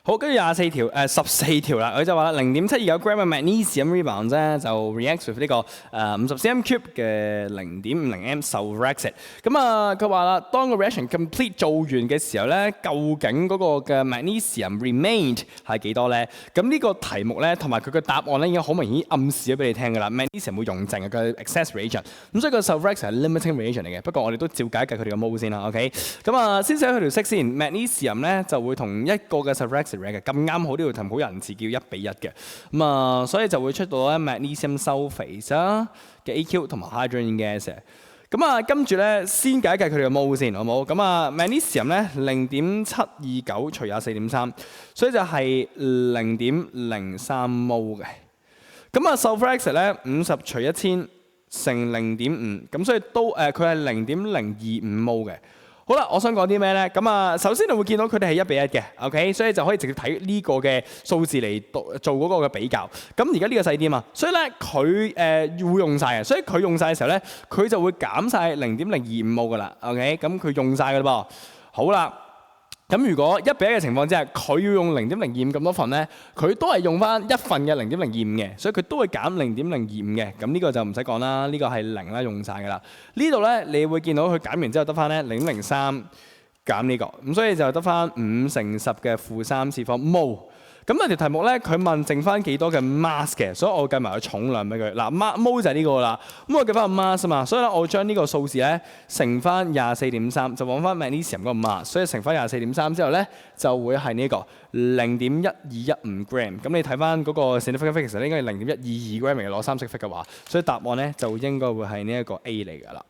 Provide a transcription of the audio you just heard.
好，跟住14條啦，佢就話啦0.729 gram 嘅 magnesium rebound 咧就 reacts with 呢個50 cm cube 嘅0.50 m sulfuric。咁佢話啦，當個 reaction complete 做完嘅時候咧，究竟嗰個嘅 magnesium remained 係幾多咧？咁呢個題目咧同埋佢嘅答案咧已經好明顯暗示咗俾你聽㗎啦。magnesium 會溶淨嘅佢 excess reagent，咁所以個 sulfuric 係 limiting reagent 嚟嘅。不過我哋都照解一計佢哋嘅 mole 先啦 ，OK？ 咁先寫佢條式先 ，magnesium 咧就會同一個嘅 sulfuric 嘅咁啱好呢條題好仁慈，叫1比1嘅。所以就會出到咧 magnesium sulfate 嘅 AQ 同埋 hydrogen gas。跟住咧先解一計佢哋嘅 mole 先，好冇？magnesium 咧0.729除24.3，所以就係0.03 mole 嘅。sulfuric 咧50除1000乘0.5，咁所以都佢係0.025 mole 嘅。好啦，我想講啲咩咧？首先你會見到佢哋係1比1嘅 ，OK， 所以就可以直接睇呢個嘅數字嚟做嗰個嘅比較。咁而家呢個細啲嘛，所以咧佢會用晒嘅，所以佢用晒嘅時候咧，佢就會減晒0.025 mole噶啦 ，OK， 咁佢用晒噶啦噃。好啦。咁如果1比1嘅情況之下，佢要用0.025咁多份咧，佢都係用翻1份嘅0.025嘅，所以佢都會減0.025嘅。咁呢個就唔使講啦，呢個係0啦，用晒㗎啦。呢度咧，你會見到佢減完之後得翻咧0.03減呢個，咁所以就得翻5乘10嘅負3次方 mole。咁條題目咧，佢問剩翻幾多嘅 mass 嘅，所以我計埋個重量俾佢。嗱，mole 就係呢個啦。咁我計翻個 mass 啊嘛，所以咧我將呢個數字咧乘翻24.3，就揾翻 magnesium 嗰個 mass，所以乘翻24.3之後咧就會係呢個0.1215 gram。咁你睇翻嗰個 significant figure 其實應該係0.122 gram 嚟嘅，攞3式 figure 嘅話，所以答案咧就應該會係呢一個 A 嚟㗎啦。